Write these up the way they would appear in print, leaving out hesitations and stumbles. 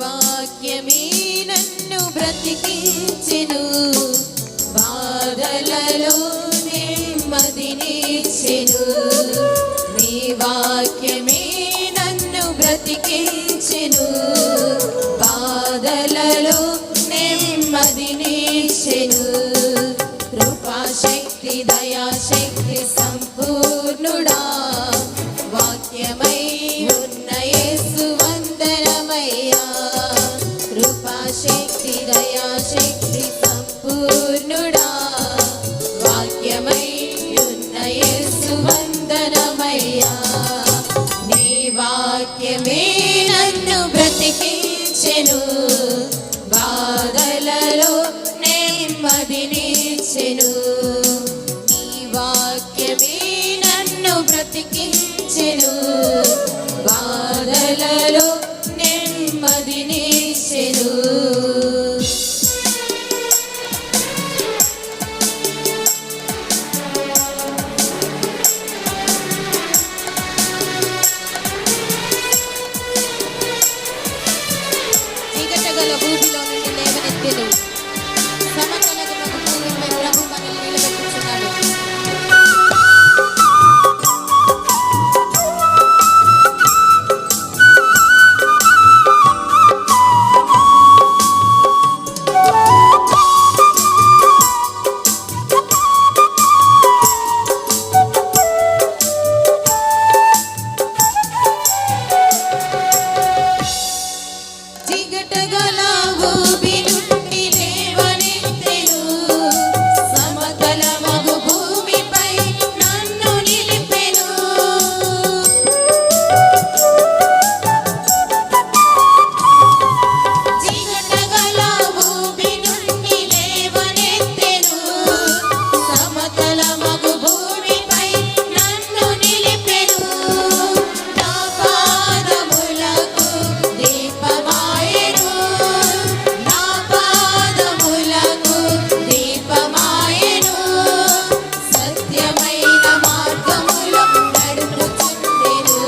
వాక్యమే నన్ను బ్రతికించెను, బాధలలో నెమ్మదినిచ్చెను. నీ వాక్యమే నన్ను బ్రతికించెను, బాధలలో నెమ్మదినిచ్చెను. కృపాశక్తి దయాశక్తి సంపూర్ణుడా, వాక్యమై ఉన్న యేసు వందనమయ్యా. కృపాశక్తి దయాశక్తి సంపూర్ణుడా, వాక్యమై ఉన్న యేసు వందనమయ్యా. నీ వాక్యమే నన్ను బ్రతికించెను, బాధలలో నెమ్మదినిచ్చెను. నీ వాక్యమే నన్ను బ్రతికించెను, బాధలలో నెమ్మదినిచ్చెను. చీకటగల భూమిలో నుండి లేవనెత్తెను, సమతలకు భూమిపై ప్రభు మనల్ని నిలబెట్టుచున్నాడు. చీకటగల భూమి నుండి లేవనెత్తెను, సమతలమగు భూమిపై నన్ను నిలిపెను. చీకటగల భూమి నుండి లేవనెత్తెను, సమతలమగు భూమిపై నన్ను నిలిపెను. నా పాదములకు దీపమాయెను, నా పాదములకు దీపమాయెను. సత్యమైన మార్గములో నడుపుచుండెను,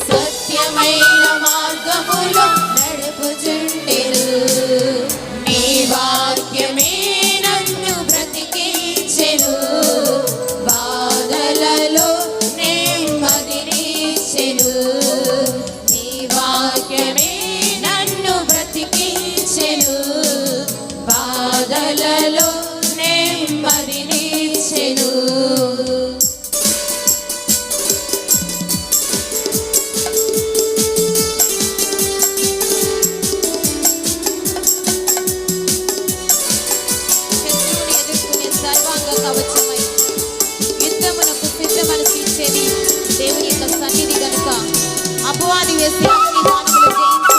సత్యమైన మార్గములో నడుపుచుండెను. నీ వాక్యమే నన్ను బ్రతికించెను, బాధలలో నెమ్మదినిచ్చెను. నీ వాక్యమే నన్ను బ్రతికించెను, బాధలలో నెమ్మదినిచ్చెను. శత్రువుని ఎదుర్కొనే సర్వాంగ కవచమై యుద్ధమునకు సిద్ధ మనసు ఇచ్చేది దేవుని యొక్క సన్నిధి గనుక అపవాది వేసే అన్ని బాణములు జయించి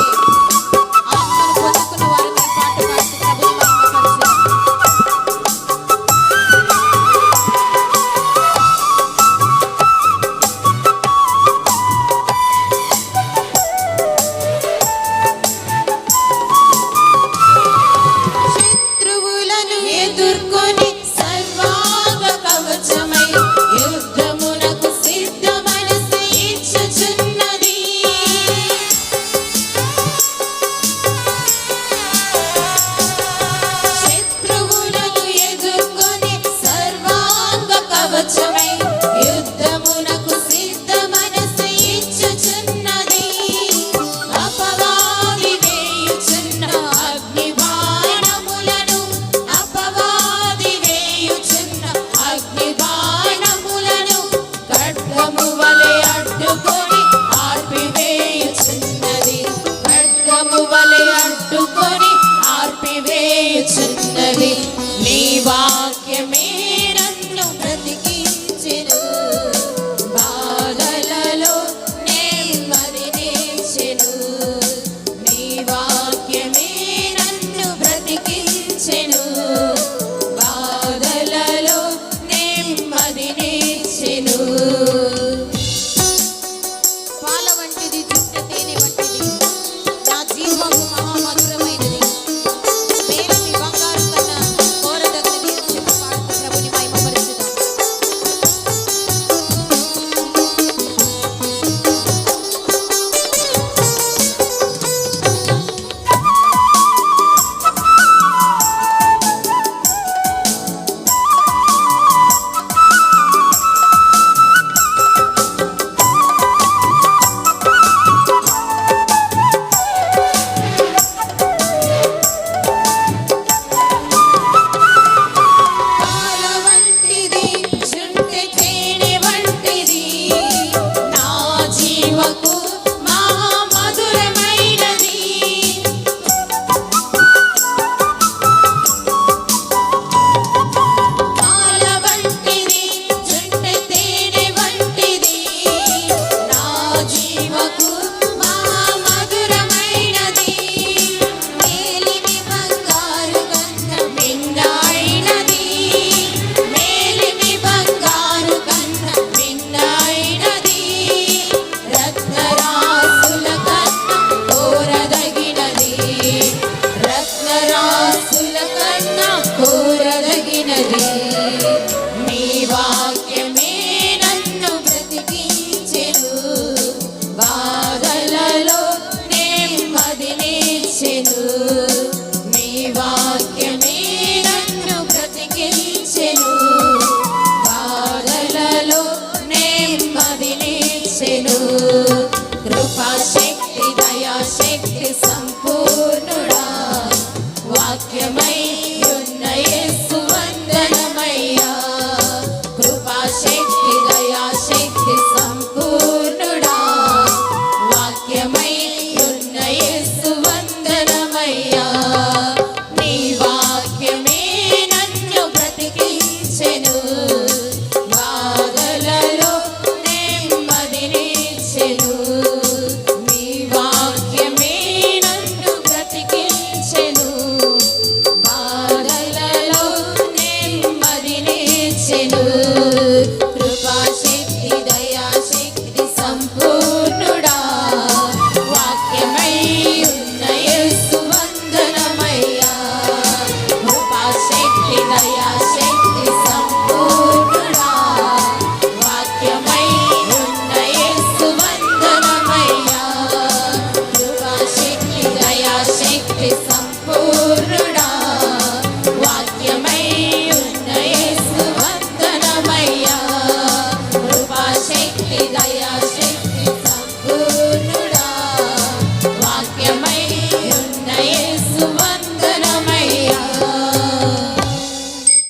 కృపాశక్తి సంపూర్ణుడా వాక్యమై ఉన్న యేసు వందనమయ్యా కృపాశక్తి దయాశక్తి సంపూర్ణుడా వాక్యమై ఉన్న యేసు వందనమయ్యా నీ వాక్యమే నన్ను బ్రతికించెను బాధలలో నెమ్మదినిచ్చెను నీ వాక్యమే నన్ను బ్రతికించెను బాధలలో నెమ్మదినిచ్చెను కృపాశక్తి దయాశక్తి సంపూర్ణ